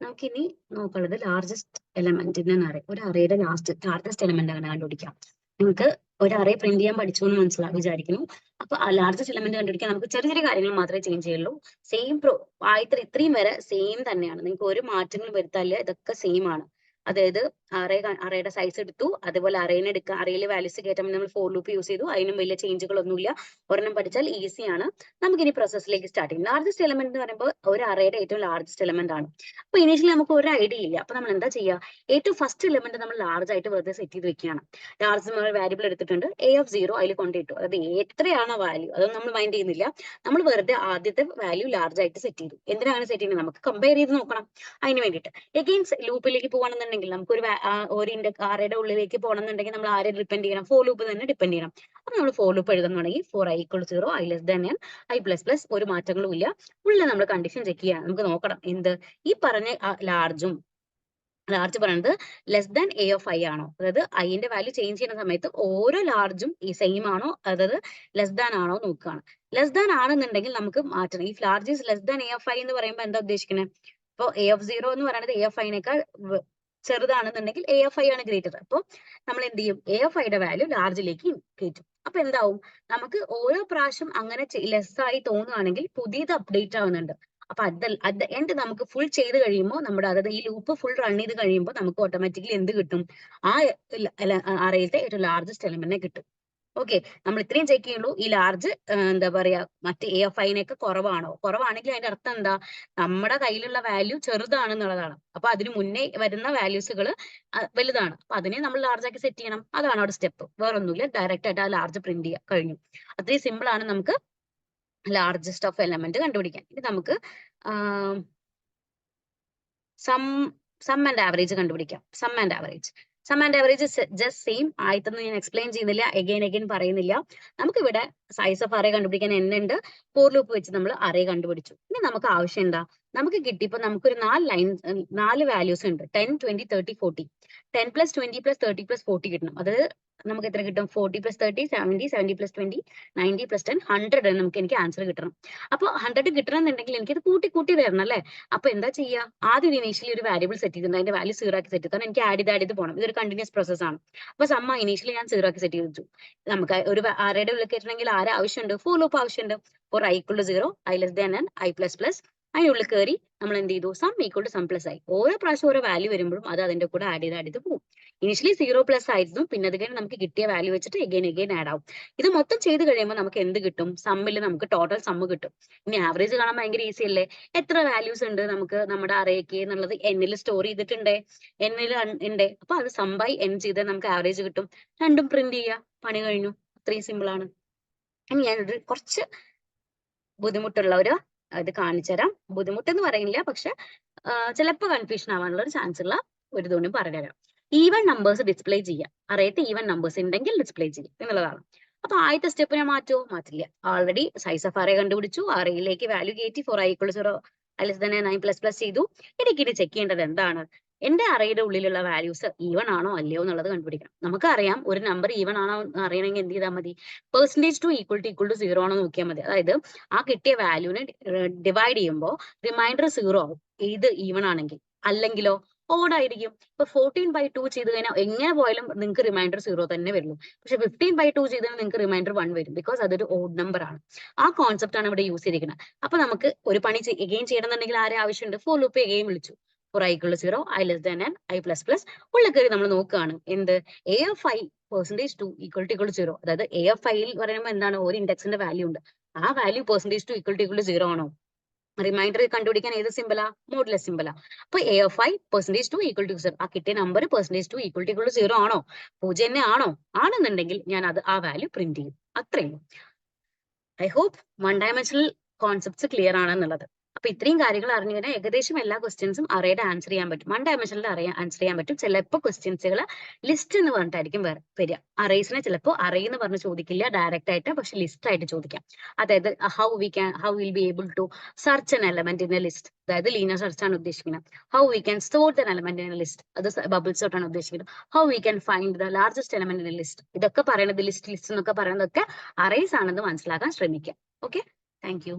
നമുക്കിനി നോക്കുന്നത് largest element in array. ഒരു അറേയുടെ ലാർജസ്റ്റ് എലമെന്റ് അങ്ങനെ കണ്ടുപിടിക്കാം. നിങ്ങൾക്ക് ഒരു അറേ പ്രിന്റ് ചെയ്യാൻ പഠിച്ചു എന്ന് വിചാരിക്കുന്നു. അപ്പൊ ആ ലാർജസ്റ്റ് എലമെന്റ് കണ്ടുപിടിക്കാൻ നമുക്ക് ചെറിയ ചെറിയ കാര്യങ്ങൾ മാത്രമേ ചേഞ്ച് ചെയ്യുള്ളൂ. സെയിം ആയിട്ട് ഇത്രയും വരെ സെയിം തന്നെയാണ്. നിങ്ങൾക്ക് ഒരു മാറ്റങ്ങളും വരുത്താനില്ല. ഇതൊക്കെ സെയിം ആണ്. അതായത് അറേയുടെ സൈസ് എടുത്തു, അതുപോലെ അറേനെ എടുക്കുക, അറേയിലെ വാല്യൂസ് കയറ്റാൻ നമ്മൾ ഫോർ ലൂപ്പ് യൂസ് ചെയ്തു. അതിനും വലിയ ചേഞ്ചുകളൊന്നുമില്ല. ഒരെണ്ണം പഠിച്ചാൽ ഈസിയാണ്. നമുക്കിനി പ്രോസസ്സിലേക്ക് സ്റ്റാർട്ട് ചെയ്യും. ലാർജസ്റ്റ് എലമെന്റ് എന്ന് പറയുമ്പോൾ ഒരു അറേയുടെ ഏറ്റവും ലാർജസ്റ്റ് എലമെന്റ് ആണ്. അപ്പൊ ഇനീഷ്യലി നമുക്ക് ഒരു ഐഡിയ ഇല്ല. അപ്പൊ നമ്മൾ എന്താ ചെയ്യുക? ഏറ്റവും ഫസ്റ്റ് എലമെന്റ് നമ്മൾ ലാർജ് ആയിട്ട് വെറുതെ സെറ്റ് ചെയ്ത് വെക്കുകയാണ്. ലാർജ് നമ്മൾ വാരിയബിൾ എടുത്തിട്ടുണ്ട്, A(0) അതിൽ കൊണ്ടിട്ടു. അതായത് എത്രയാണോ വാല്യൂ അതൊന്നും നമ്മൾ മൈൻഡ് ചെയ്യുന്നില്ല. നമ്മൾ വെറുതെ ആദ്യത്തെ വാല്യൂ ലാർജ് ആയിട്ട് സെറ്റ് ചെയ്തു. എന്തിനാണ് സെറ്റ് ചെയ്യുന്നത്? നമുക്ക് കമ്പയർ ചെയ്ത് നോക്കണം. അതിന് വേണ്ടിയിട്ട് എഗെയിൻ ലൂപ്പിലേക്ക് പോകണമെന്നുണ്ടെങ്കിൽ നമുക്ക് ഒരു അറേയുടെ ഉള്ളിലേക്ക് പോകണമെന്നുണ്ടെങ്കിൽ നമ്മൾ ആരെ ഡിപ്പെൻഡ് ചെയ്യണം? ഫോർ ലൂപ്പ് തന്നെ ഡിപ്പെൻഡ് ചെയ്യണം. അപ്പൊ നമ്മൾ for loop എഴുതുന്നുണ്ടെങ്കിൽ four i = 0, i less than n, i++ ഒരു മാറ്റങ്ങളും ഇല്ല. ഉള്ളിൽ നമ്മൾ കണ്ടീഷൻ ചെക്ക് ചെയ്യാം. നമുക്ക് നോക്കണം എന്ത് ഈ പറഞ്ഞ ലാർജ് പറയുന്നത് ലെസ് ദാൻ A(i) ആണോ? അതായത് ഐന്റെ വാല്യൂ ചേഞ്ച് ചെയ്യുന്ന സമയത്ത് ഓരോ ലാർജും ഈ സെയിം ആണോ, അതായത് ലെസ് ദാൻ ആണോ നോക്കുകയാണ്. ലെസ് ദാൻ ആണെന്നുണ്ടെങ്കിൽ നമുക്ക് മാറ്റണം. ഈ large is less than A(i) എന്ന് പറയുമ്പോൾ എന്താ ഉദ്ദേശിക്കുന്നത്? ഇപ്പോൾ A(0) എന്ന് പറയുന്നത് A(i)നേക്കാൾ ചെറുതാണെന്നുണ്ടെങ്കിൽ A(i) ആണ് ഗ്രേറ്റർ. അപ്പോൾ നമ്മൾ എന്ത് ചെയ്യും? A(i)യുടെ വാല്യൂ ലാർജിലേക്ക് കയറ്റും. അപ്പൊ എന്താവും? നമുക്ക് ഓരോ പ്രാവശ്യം അങ്ങനെ ലെസ് ആയി തോന്നുകയാണെങ്കിൽ പുതിയത് അപ്ഡേറ്റ് ആവുന്നുണ്ട്. അപ്പൊ അറ്റ് ദ എൻഡ് നമുക്ക് ഫുൾ ചെയ്ത് കഴിയുമ്പോൾ അതായത് ഈ ലൂപ്പ് ഫുൾ റൺ ചെയ്ത് കഴിയുമ്പോൾ നമുക്ക് ഓട്ടോമാറ്റിക്കലി എന്ത് കിട്ടും? ആ അറേയിലത്തെ ഏറ്റവും ലാർജസ്റ്റ് എലമെന്റിനെ കിട്ടും. ഓക്കെ, നമ്മൾ ഇത്രയും ചെക്ക് ചെയ്യുള്ളൂ. ഈ ലാർജ് എന്താ പറയാ മറ്റേ A(i)നേക്ക് കുറവാണെങ്കിൽ അതിന്റെ അർത്ഥം എന്താ? നമ്മുടെ കയ്യിലുള്ള വാല്യൂ ചെറുതാണെന്നുള്ളതാണ്. അപ്പൊ അതിന് മുന്നേ വരുന്ന വാല്യൂസുകൾ വലുതാണ്. അപ്പൊ അതിനെ നമ്മൾ ലാർജ് ആക്കി സെറ്റ് ചെയ്യണം. അതാണ് അവിടെ സ്റ്റെപ്പ്. വേറൊന്നുമില്ല. ഡയറക്റ്റ് ആയിട്ട് ആ ലാർജ് പ്രിന്റ് ചെയ്യാൻ കഴിഞ്ഞു. അത്രയും സിമ്പിൾ ആണ് നമുക്ക് ലാർജസ്റ്റ് ഓഫ് എലമെന്റ് കണ്ടുപിടിക്കാൻ. ഇനി നമുക്ക് സം ആൻഡ് ആവറേജ് കണ്ടുപിടിക്കാം. Sum and average just same. ആയിട്ടൊന്നും ഞാൻ എക്സ്പ്ലെയിൻ ചെയ്യുന്നില്ല, എഗെയിൻ പറയുന്നില്ല. നമുക്ക് ഇവിടെ സൈസ് ഓഫ് അറേ കണ്ടുപിടിക്കാൻ n ഉണ്ട്. ഫോർ ലൂപ്പ് വെച്ച് നമ്മൾ അറേ കണ്ടുപിടിച്ചു. ഇനി നമുക്ക് ആവശ്യം എന്താ? നമുക്ക് കിട്ടിയപ്പോൾ നമുക്കൊരു 4 വാല്യൂസ് ഉണ്ട്. 10, 20, 30, 40. 10 + 20 + 30 + 40 കിട്ടണം. അത് നമുക്ക് എത്ര കിട്ടും? 40 + 30 70, 70 + 20 90 + 10 100 എനിക്ക് ആൻസർ കിട്ടണം. അപ്പൊ 100 കിട്ടണം എന്നുണ്ടെങ്കിൽ എനിക്കിത് കൂട്ടി വരണം അല്ലേ? അപ്പൊ എന്താ ചെയ്യുക? ആദ്യം ഇനീഷ്യലി ഒരു വാരിയബിൾ സെറ്റ് ചെയ്തിട്ടുണ്ട്. അതിന്റെ വാല്യൂ 0 ആക്കി സെറ്റ് ചെയ്തു. കാരണം എനിക്ക് ആഡ് ചെയ്ത് പോകണം. ഇതൊരു കണ്ടിന്യൂസ് പ്രോസസ് ആണ്. അപ്പൊ സമ്മ ഇനീഷ്യലി ഞാൻ 0 ആക്കി സെറ്റ് ചെയ്തു. നമുക്ക് ഒരു അറേയുടെ ഉള്ളിൽ കയറ്റണമെങ്കിൽ ആരെ ആവശ്യമുണ്ട്? ഫോർ ലൂപ്പ് ആവശ്യമുണ്ട്. For i = 0, i less than n, i++. അതിനുള്ളിൽ കയറി നമ്മൾ എന്ത് ചെയ്തു? Sum = sum + i. ഓരോ പ്രാവശ്യം ഓരോ വാല്യൂ വരുമ്പോഴും അത് അതിന്റെ കൂടെ ആഡ് ചെയ്ത് പോകും. ഇനിഷ്യലി 0+ ആയിരുന്നു. പിന്നെ അത് കഴിഞ്ഞ് നമുക്ക് കിട്ടിയ വാല്യൂ വെച്ചിട്ട് എഗെയിൻ ആഡ് ആവും. ഇത് മൊത്തം ചെയ്ത് കഴിയുമ്പോൾ നമുക്ക് എന്ത് കിട്ടും? സമ്മിൽ നമുക്ക് ടോട്ടൽ സമ്മ് കിട്ടും. ഇനി ആവറേജ് കാണാൻ ഭയങ്കര ഈസി അല്ലേ? എത്ര വാല്യൂസ് ഉണ്ട് നമുക്ക് നമ്മുടെ അറേക്ക് എന്നുള്ളത് എന്നിൽ സ്റ്റോർ ചെയ്തിട്ടുണ്ട്, എന്നിൽ ഉണ്ട്. അപ്പൊ അത് സം ബൈ n ചെയ്താൽ നമുക്ക് ആവറേജ് കിട്ടും. രണ്ടും പ്രിന്റ് ചെയ്യുക, പണി കഴിഞ്ഞു. അത്രയും സിമ്പിൾ ആണ്. ഇനി ഞാനൊരു കുറച്ച് ബുദ്ധിമുട്ടുള്ള ഒരു ഇത് കാണിച്ചു തരാം. ബുദ്ധിമുട്ടെന്ന് പറയുന്നില്ല, പക്ഷെ ചിലപ്പോൾ കൺഫ്യൂഷൻ ആവാനുള്ള ഒരു ചാൻസ് ഉള്ള ഒരു ഇതുകൊണ്ടും പറഞ്ഞുതരാം. ഈവൻ നമ്പേഴ്സ് ഡിസ്പ്ലേ ചെയ്യാം. അറേത്ത് ഈവൻ നമ്പേഴ്സ് ഉണ്ടെങ്കിൽ ഡിസ്പ്ലേ ചെയ്യും എന്നുള്ളതാണ്. അപ്പൊ ആദ്യത്തെ സ്റ്റെപ്പ് ഞാൻ മാറ്റില്ല. ഓൾറെഡി സൈസ് ഓഫ് അറേ കണ്ടുപിടിച്ചു. അറേയിലേക്ക് വാല്യൂ കയറ്റി. For i = 0, i less than n, i++ ചെയ്തു. ഇടയ്ക്കിടെ ചെക്ക് ചെയ്യേണ്ടത് എന്താണ്? എന്റെ അറേയുടെ ഉള്ളിലുള്ള വാല്യൂസ് ഈവൺ ആണോ അല്ലയോ എന്നുള്ളത് കണ്ടുപിടിക്കണം. നമുക്കറിയാം ഒരു നമ്പർ ഈവൺ ആണോ അറിയണമെങ്കിൽ എന്ത് ചെയ്താൽ മതി? %2 = 0 ആണോ നോക്കിയാൽ മതി. അതായത് ആ കിട്ടിയ വാല്യൂനെ ഡിവൈഡ് ചെയ്യുമ്പോൾ റിമൈൻഡർ 0 ആവും ഇത് ഈവൺ ആണെങ്കിൽ. അല്ലെങ്കിലോ ഓഡ് ആയിരിക്കും. ഇപ്പൊ 14/2 ചെയ്ത് കഴിഞ്ഞാൽ എങ്ങനെ പോയാലും നിങ്ങൾക്ക് റിമൈൻഡർ 0 തന്നെ വരുള്ളൂ. പക്ഷെ 15/2 ചെയ്താൽ നിങ്ങൾക്ക് റിമൈൻഡർ 1 വരും. ബിക്കോസ് അതൊരു ഓഡ് നമ്പർ ആണ്. ആ കോൺസെപ്റ്റ് ആണ് ഇവിടെ യൂസ് ചെയ്തിരിക്കുന്നത്. അപ്പൊ നമുക്ക് ഒരു പണി എഗെയിൻ ചെയ്യണമെന്നുണ്ടെങ്കിൽ ആരെ ആവശ്യമുണ്ട്? ഫോർ ലൂപ്പ് എഗെയിൻ വിളിച്ചു. For i = 0, i less than n, i++. ഉള്ളിൽ കയറി നമ്മൾ നോക്കുകയാണ് എന്ത്? A(i) %2 = 0. അതായത് A(i)ൽ പറയുമ്പോൾ എന്താണ്? ഒരു ഇൻഡെക്സിന്റെ വാല്യൂ ഉണ്ട്. ആ വാല്യൂ %2 = 0 ആണോ? റിമൈൻഡർ കണ്ടുപിടിക്കാൻ ഏത് സിമ്പിളാ? മോഡുലസ് സിമ്പിളാ. അപ്പൊ A(i) %2 = 0. ആ കിട്ടിയ നമ്പർ %2 = 0 ആണോ? 0 തന്നെ ആണോ? ആണെന്നുണ്ടെങ്കിൽ ഞാൻ ആ വാല്യൂ പ്രിന്റ് ചെയ്യും. അത്രയും. I hope one dimensional concepts clear ആണെന്നുള്ളത്. അപ്പൊ ഇത്രയും കാര്യങ്ങൾ അറിഞ്ഞു കഴിഞ്ഞാൽ ഏകദേശം എല്ലാ ക്വസ്റ്റ്യൻസും അറേയുടെ ആൻസർ ചെയ്യാൻ പറ്റും. വൺ ഡയമെൻഷനിൽ ആൻസർ ചെയ്യാൻ പറ്റും. ചിലപ്പോൾ ക്വസ്റ്റ്യൻസുകൾ ലിസ്റ്റ് എന്ന് പറഞ്ഞിട്ടായിരിക്കും വരിക. അറേസിനെ ചിലപ്പോൾ അറേ എന്ന് പറഞ്ഞ് ചോദിക്കില്ല ഡയറക്റ്റ് ആയിട്ട്, പക്ഷെ ലിസ്റ്റ് ആയിട്ട് ചോദിക്കാം. അതായത് how will be able to search an element in a list. അതായത് ലീനിയർ സെർച്ച് ആണ് ഉദ്ദേശിക്കുന്നത്. How we can store an element in a list. അത് ബബിൾ സോർട്ട് ആണ് ഉദ്ദേശിക്കുന്നത്. How we can find the largest element in a list. ഇതൊക്കെ പറയുന്നത് list എന്നൊക്കെ പറയുന്നതൊക്കെ അറേസ് ആണെന്ന് മനസ്സിലാക്കാൻ ശ്രമിക്കാം. Okay, thank U.